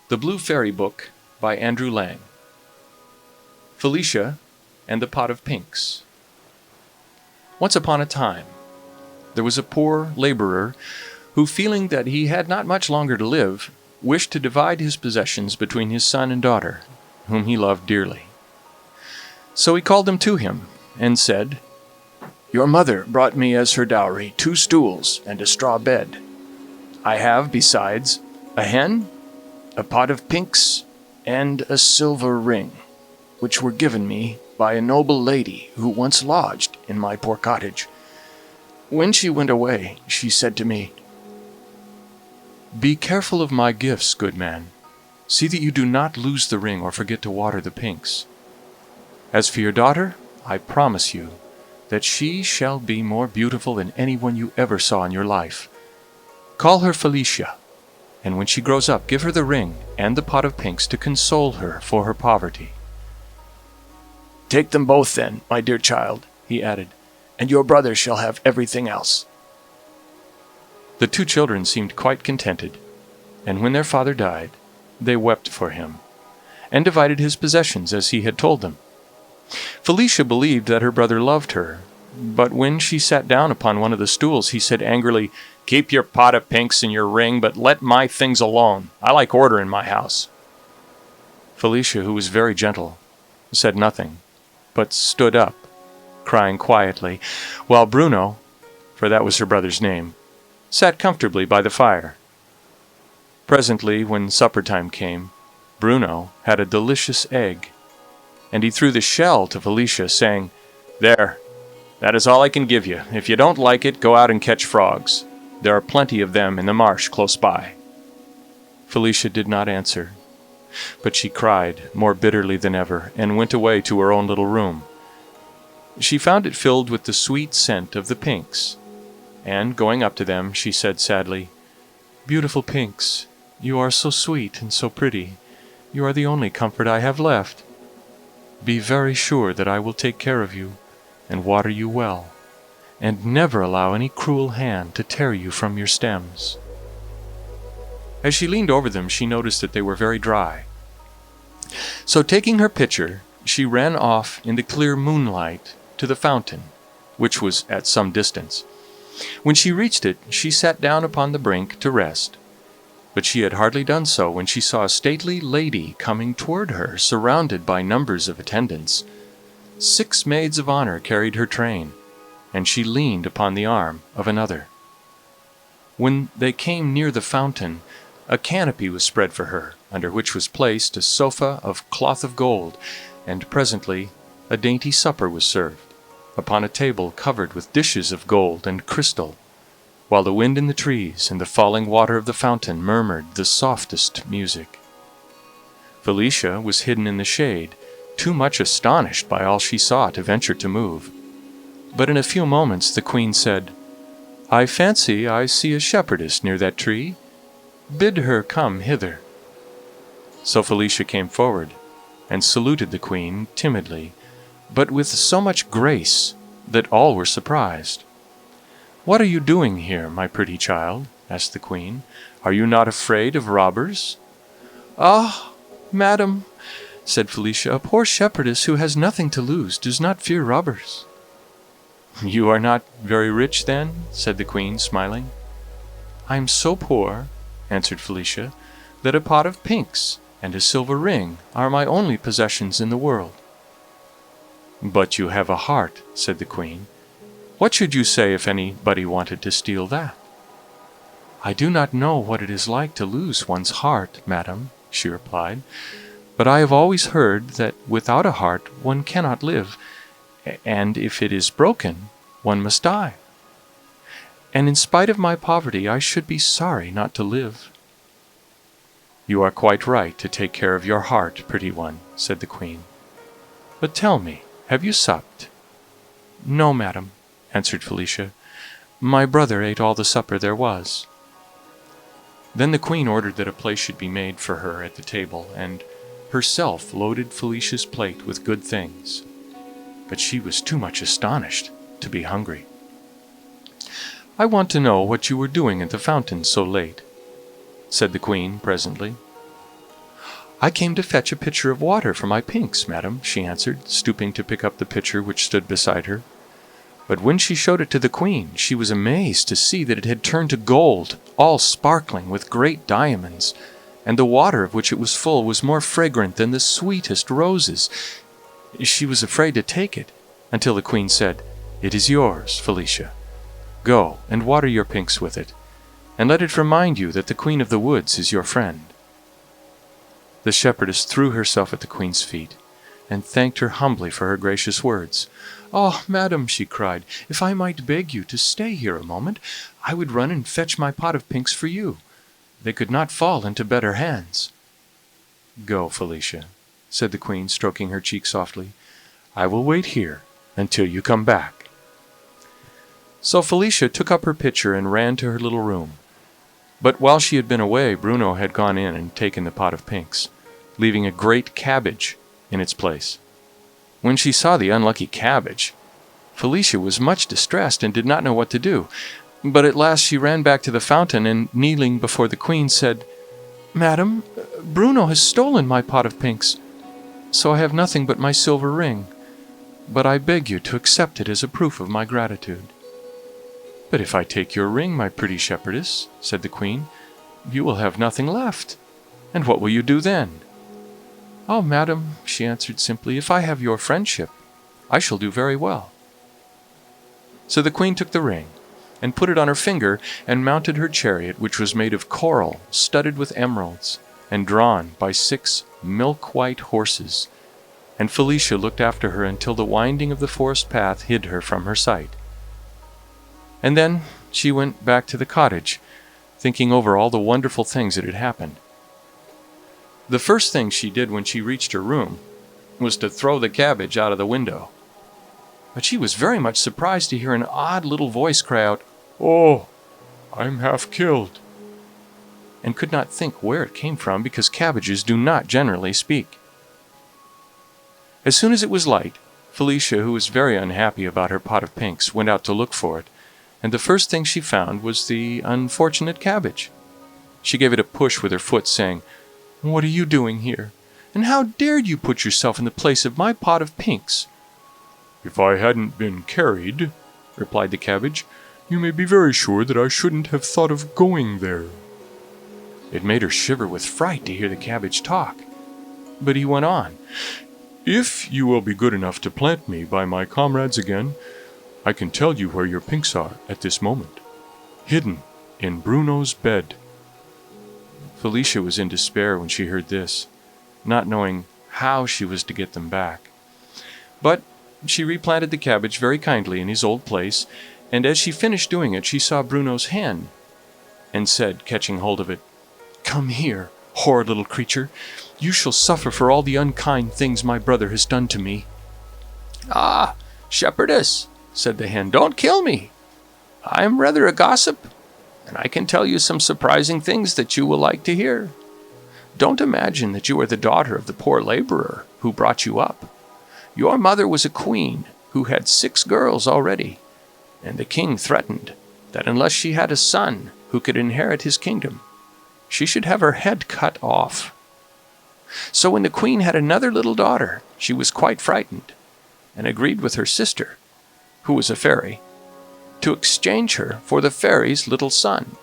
The Blue Fairy Book by Andrew Lang. Felicia and the Pot of Pinks. Once upon a time, there was a poor laborer who, feeling that he had not much longer to live, wished to divide his possessions between his son and daughter, whom he loved dearly. So he called them to him and said, "Your mother brought me as her dowry 2 stools and a straw bed. I have, besides, a hen, a pot of pinks, and a silver ring, which were given me by a noble lady who once lodged in my poor cottage. When she went away, she said to me, 'Be careful of my gifts, good man. See that you do not lose the ring or forget to water the pinks. As for your daughter, I promise you that she shall be more beautiful than anyone you ever saw in your life. Call her Felicia, and when she grows up, give her the ring and the pot of pinks to console her for her poverty.' Take them both then, my dear child," he added, "and your brother shall have everything else." The 2 children seemed quite contented, and when their father died, they wept for him, and divided his possessions as he had told them. Felicia believed that her brother loved her, but when she sat down upon one of the stools, he said angrily, "Keep your pot of pinks and your ring, but let my things alone. I like order in my house." Felicia, who was very gentle, said nothing, but stood up, crying quietly, while Bruno, for that was her brother's name, sat comfortably by the fire. Presently, when supper time came, Bruno had a delicious egg, and he threw the shell to Felicia, saying, "There, that is all I can give you. If you don't like it, go out and catch frogs. There are plenty of them in the marsh close by." Felicia did not answer, but she cried more bitterly than ever, and went away to her own little room. She found it filled with the sweet scent of the pinks, and going up to them, she said sadly, "Beautiful pinks, you are so sweet and so pretty. You are the only comfort I have left. Be very sure that I will take care of you, and water you well, and never allow any cruel hand to tear you from your stems." As she leaned over them, she noticed that they were very dry. So taking her pitcher, she ran off in the clear moonlight to the fountain, which was at some distance. When she reached it, she sat down upon the brink to rest. But she had hardly done so when she saw a stately lady coming toward her, surrounded by numbers of attendants. 6 maids of honor carried her train, and she leaned upon the arm of another. When they came near the fountain, a canopy was spread for her, under which was placed a sofa of cloth of gold, and presently a dainty supper was served, upon a table covered with dishes of gold and crystal, while the wind in the trees and the falling water of the fountain murmured the softest music. Felicia was hidden in the shade, too much astonished by all she saw to venture to move. But in a few moments the queen said, "I fancy I see a shepherdess near that tree. Bid her come hither." So Felicia came forward, and saluted the queen timidly, but with so much grace that all were surprised. "What are you doing here, my pretty child?" asked the queen. "Are you not afraid of robbers?" "Ah, madam," said Felicia, "a poor shepherdess who has nothing to lose does not fear robbers." "You are not very rich, then?" said the queen, smiling. "I am so poor," answered Felicia, "that a pot of pinks and a silver ring are my only possessions in the world." "But you have a heart," said the queen. "What should you say if anybody wanted to steal that?" "I do not know what it is like to lose one's heart, madam," she replied, "but I have always heard that without a heart one cannot live, and if it is broken, one must die. And in spite of my poverty, I should be sorry not to live." "You are quite right to take care of your heart, pretty one," said the queen. "But tell me, have you supped?" "No, madam," answered Felicia. "My brother ate all the supper there was." Then the queen ordered that a place should be made for her at the table, and herself loaded Felicia's plate with good things. But she was too much astonished to be hungry. "I want to know what you were doing at the fountain so late," said the queen presently. "I came to fetch a pitcher of water for my pinks, madam," she answered, stooping to pick up the pitcher which stood beside her. But when she showed it to the queen, she was amazed to see that it had turned to gold, all sparkling with great diamonds, and the water of which it was full was more fragrant than the sweetest roses. She was afraid to take it, until the queen said, "It is yours, Felicia. Go and water your pinks with it, and let it remind you that the Queen of the Woods is your friend." The shepherdess threw herself at the queen's feet, and thanked her humbly for her gracious words. "Oh, madam," she cried, "if I might beg you to stay here a moment, I would run and fetch my pot of pinks for you. They could not fall into better hands." "Go, Felicia," said the queen, stroking her cheek softly. "I will wait here until you come back." So Felicia took up her pitcher and ran to her little room. But while she had been away, Bruno had gone in and taken the pot of pinks, leaving a great cabbage in its place. When she saw the unlucky cabbage, Felicia was much distressed and did not know what to do. But at last she ran back to the fountain, and kneeling before the queen, said, "Madam, Bruno has stolen my pot of pinks, so I have nothing but my silver ring, but I beg you to accept it as a proof of my gratitude." "But if I take your ring, my pretty shepherdess," said the queen, "you will have nothing left, and what will you do then?" "Oh, madam," she answered simply, "if I have your friendship, I shall do very well." So the queen took the ring, and put it on her finger, and mounted her chariot, which was made of coral studded with emeralds, and drawn by 6 milk-white horses, and Felicia looked after her until the winding of the forest path hid her from her sight. And then she went back to the cottage, thinking over all the wonderful things that had happened. The first thing she did when she reached her room was to throw the cabbage out of the window. But she was very much surprised to hear an odd little voice cry out, "Oh, I'm half killed," and could not think where it came from, because cabbages do not generally speak. As soon as it was light, Felicia, who was very unhappy about her pot of pinks, went out to look for it, and the first thing she found was the unfortunate cabbage. She gave it a push with her foot, saying, "What are you doing here? And how dared you put yourself in the place of my pot of pinks?" "If I hadn't been carried," replied the cabbage, "you may be very sure that I shouldn't have thought of going there." It made her shiver with fright to hear the cabbage talk. But he went on, "If you will be good enough to plant me by my comrades again, I can tell you where your pinks are at this moment, hidden in Bruno's bed." Felicia was in despair when she heard this, not knowing how she was to get them back. But she replanted the cabbage very kindly in his old place, and as she finished doing it, she saw Bruno's hen, and said, catching hold of it, "Come here, horrid little creature. You shall suffer for all the unkind things my brother has done to me." "Ah, shepherdess," said the hen, "don't kill me. I am rather a gossip, and I can tell you some surprising things that you will like to hear. Don't imagine that you are the daughter of the poor laborer who brought you up. Your mother was a queen who had 6 girls already, and the king threatened that unless she had a son who could inherit his kingdom, she should have her head cut off. So when the queen had another little daughter, she was quite frightened, and agreed with her sister, who was a fairy, to exchange her for the fairy's little son.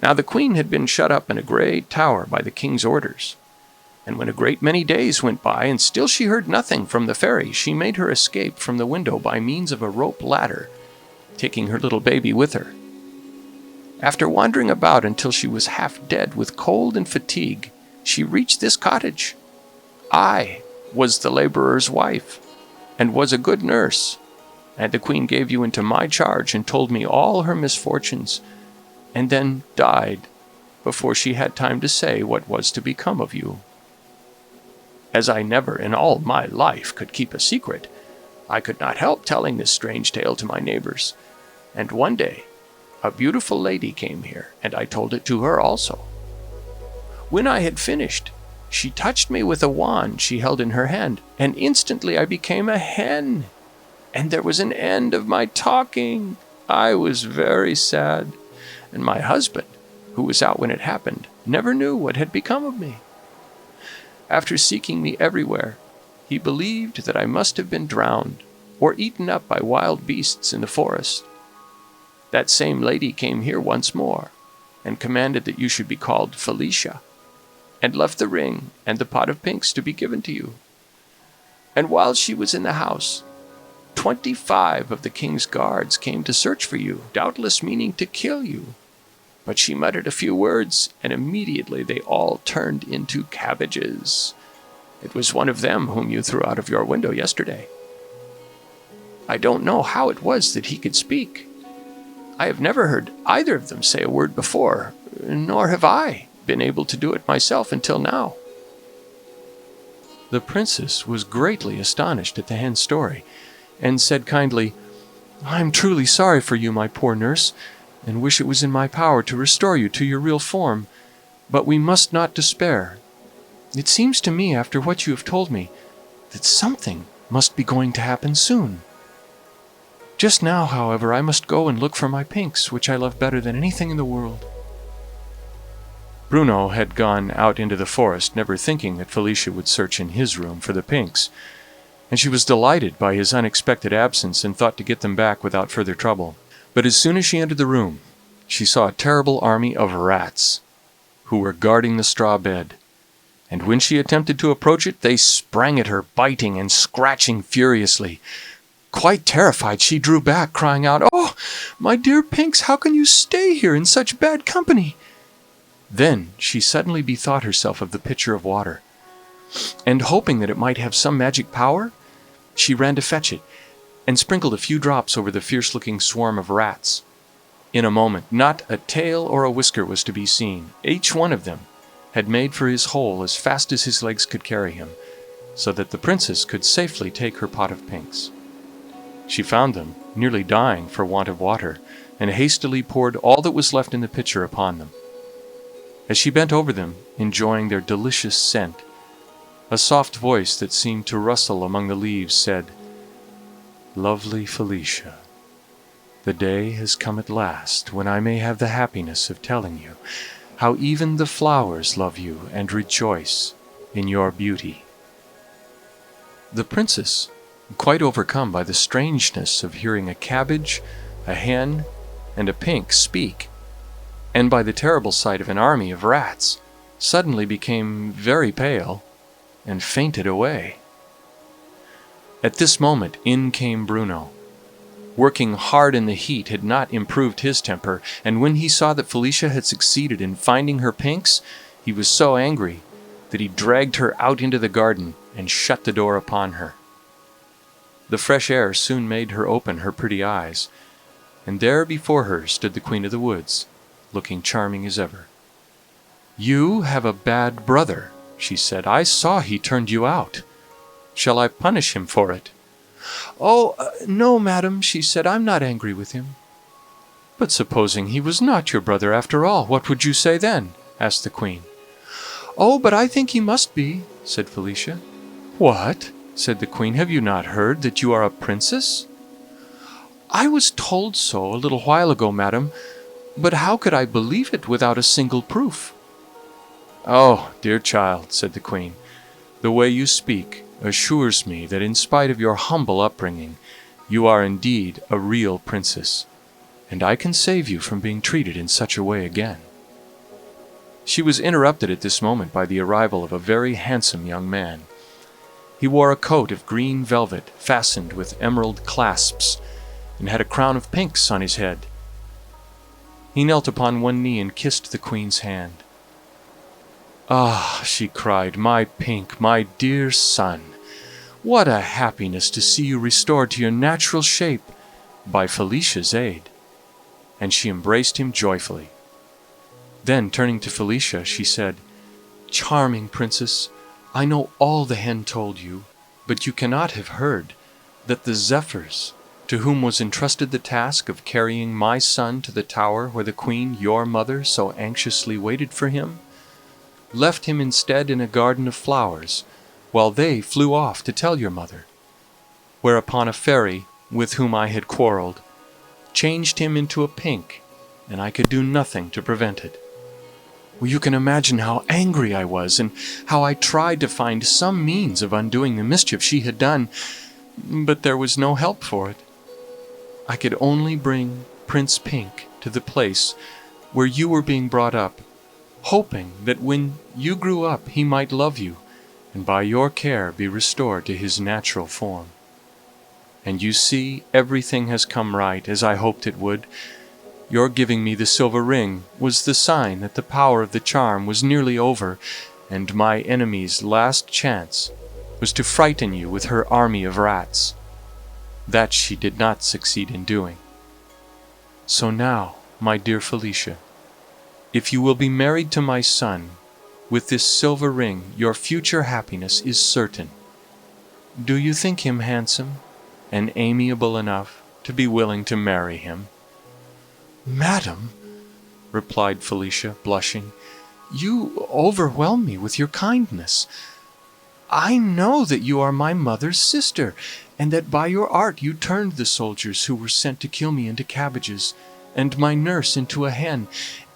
Now the queen had been shut up in a great tower by the king's orders, and when a great many days went by and still she heard nothing from the fairy, she made her escape from the window by means of a rope ladder, taking her little baby with her. After wandering about until she was half dead with cold and fatigue, she reached this cottage. I was the laborer's wife, and was a good nurse, and the queen gave you into my charge and told me all her misfortunes, and then died before she had time to say what was to become of you. As I never in all my life could keep a secret, I could not help telling this strange tale to my neighbors, and one day a beautiful lady came here, and I told it to her also. When I had finished, she touched me with a wand she held in her hand, and instantly I became a hen, and there was an end of my talking. I was very sad, and my husband, who was out when it happened, never knew what had become of me. after seeking me everywhere, he believed that I must have been drowned or eaten up by wild beasts in the forest. That same lady came here once more, and commanded that you should be called Felicia, and left the ring and the pot of pinks to be given to you. And while she was in the house, 25 of the king's guards came to search for you, doubtless meaning to kill you. But she muttered a few words, and immediately they all turned into cabbages. It was one of them whom you threw out of your window yesterday. I don't know how it was that he could speak. I have never heard either of them say a word before, nor have I been able to do it myself until now." The princess was greatly astonished at the hen's story, and said kindly, "I am truly sorry for you, my poor nurse, and wish it was in my power to restore you to your real form, but we must not despair. It seems to me, after what you have told me, that something must be going to happen soon. Just now, however, I must go and look for my pinks, which I love better than anything in the world." Bruno had gone out into the forest, never thinking that Felicia would search in his room for the pinks, and she was delighted by his unexpected absence and thought to get them back without further trouble. But as soon as she entered the room, she saw a terrible army of rats, who were guarding the straw bed, and when she attempted to approach it, they sprang at her, biting and scratching furiously. Quite terrified, she drew back, crying out, "Oh, my dear pinks, how can you stay here in such bad company?" Then she suddenly bethought herself of the pitcher of water, and hoping that it might have some magic power, she ran to fetch it, and sprinkled a few drops over the fierce-looking swarm of rats. In a moment, not a tail or a whisker was to be seen. Each one of them had made for his hole as fast as his legs could carry him, so that the princess could safely take her pot of pinks. She found them nearly dying for want of water, and hastily poured all that was left in the pitcher upon them. As she bent over them, enjoying their delicious scent, a soft voice that seemed to rustle among the leaves said, "Lovely Felicia, the day has come at last when I may have the happiness of telling you how even the flowers love you and rejoice in your beauty." The princess, quite overcome by the strangeness of hearing a cabbage, a hen, and a pink speak, and by the terrible sight of an army of rats, suddenly became very pale and fainted away. At this moment in came Bruno. Working hard in the heat had not improved his temper, and when he saw that Felicia had succeeded in finding her pinks, he was so angry that he dragged her out into the garden and shut the door upon her. The fresh air soon made her open her pretty eyes, and there before her stood the Queen of the Woods, looking charming as ever. "You have a bad brother," she said. "I saw he turned you out. Shall I punish him for it?" "Oh, no, madam," she said. "I'm not angry with him." "But supposing he was not your brother after all, what would you say then?" asked the Queen. "Oh, but I think he must be," said Felicia. "What?" said the Queen. "Have you not heard that you are a princess?" "I was told so a little while ago, madam, but how could I believe it without a single proof?" "Oh, dear child," said the Queen, "the way you speak assures me that in spite of your humble upbringing, you are indeed a real princess, and I can save you from being treated in such a way again." She was interrupted at this moment by the arrival of a very handsome young man. He wore a coat of green velvet fastened with emerald clasps, and had a crown of pinks on his head. He knelt upon one knee and kissed the Queen's hand. "Ah," she cried, "my pink, my dear son, what a happiness to see you restored to your natural shape by Felicia's aid." And she embraced him joyfully. Then, turning to Felicia, she said, "Charming princess, I know all the hen told you, but you cannot have heard that the zephyrs, to whom was entrusted the task of carrying my son to the tower where the Queen, your mother, so anxiously waited for him, left him instead in a garden of flowers, while they flew off to tell your mother, whereupon a fairy, with whom I had quarrelled, changed him into a pink, and I could do nothing to prevent it." Well, you can imagine how angry I was, and how I tried to find some means of undoing the mischief she had done, but there was no help for it. I could only bring Prince Pink to the place where you were being brought up, hoping that when you grew up he might love you, and by your care be restored to his natural form. And you see, everything has come right, as I hoped it would. Your giving me the silver ring was the sign that the power of the charm was nearly over, and my enemy's last chance was to frighten you with her army of rats. That she did not succeed in doing. So now, my dear Felicia, if you will be married to my son, with this silver ring your future happiness is certain. Do you think him handsome and amiable enough to be willing to marry him?" "Madam," replied Felicia, blushing, "you overwhelm me with your kindness. I know that you are my mother's sister, and that by your art you turned the soldiers who were sent to kill me into cabbages, and my nurse into a hen,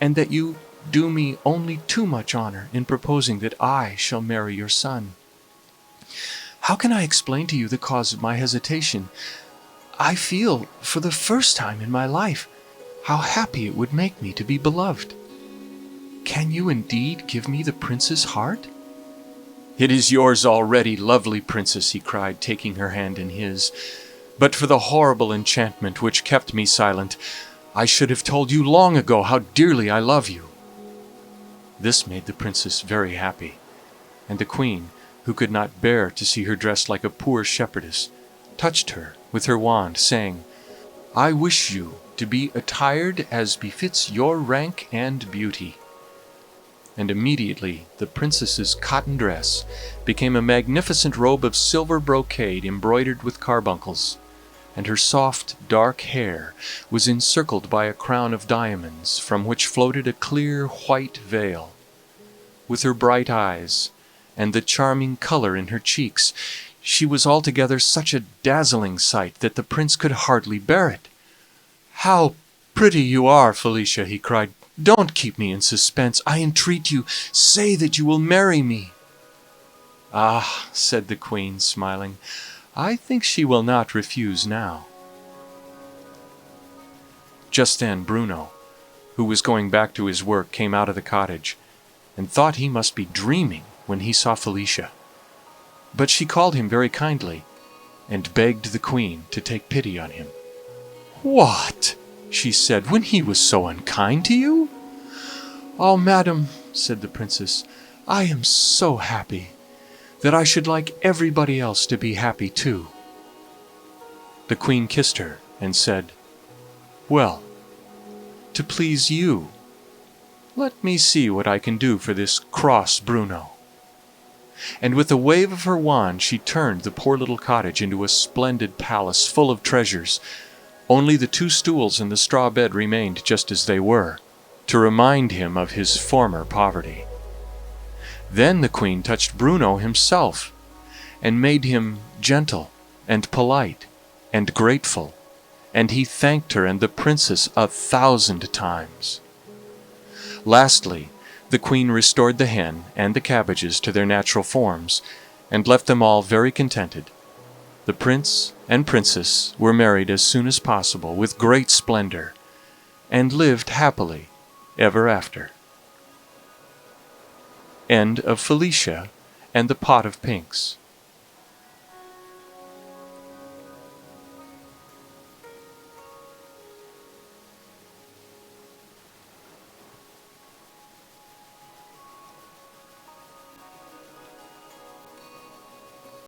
and that you do me only too much honor in proposing that I shall marry your son. How can I explain to you the cause of my hesitation? I feel, for the first time in my life, how happy it would make me to be beloved. Can you indeed give me the prince's heart?" "It is yours already, lovely princess," he cried, taking her hand in his. "But for the horrible enchantment which kept me silent, I should have told you long ago how dearly I love you." This made the princess very happy, and the queen, who could not bear to see her dressed like a poor shepherdess, touched her with her wand, saying, "I wish you to be attired as befits your rank and beauty." And immediately the princess's cotton dress became a magnificent robe of silver brocade embroidered with carbuncles, and her soft dark hair was encircled by a crown of diamonds, from which floated a clear white veil. With her bright eyes, and the charming color in her cheeks, she was altogether such a dazzling sight that the prince could hardly bear it. "How pretty you are, Felicia!" he cried. "Don't keep me in suspense. I entreat you, say that you will marry me." "Ah," said the queen, smiling, "I think she will not refuse now." Just then Bruno, who was going back to his work, came out of the cottage, and thought he must be dreaming when he saw Felicia. But she called him very kindly, and begged the queen to take pity on him. "What!" she said, "when he was so unkind to you?" "Oh, madam," said the princess, "I am so happy that I should like everybody else to be happy too." The queen kissed her and said, "Well, to please you, let me see what I can do for this cross Bruno." And with a wave of her wand she turned the poor little cottage into a splendid palace full of treasures. Only the 2 stools and the straw bed remained just as they were, to remind him of his former poverty. Then the queen touched Bruno himself, and made him gentle and polite and grateful, and he thanked her and the princess 1,000 times. Lastly, the queen restored the hen and the cabbages to their natural forms, and left them all very contented. The prince and princess were married as soon as possible, with great splendor, and lived happily ever after. End of Felicia and the Pot of Pinks.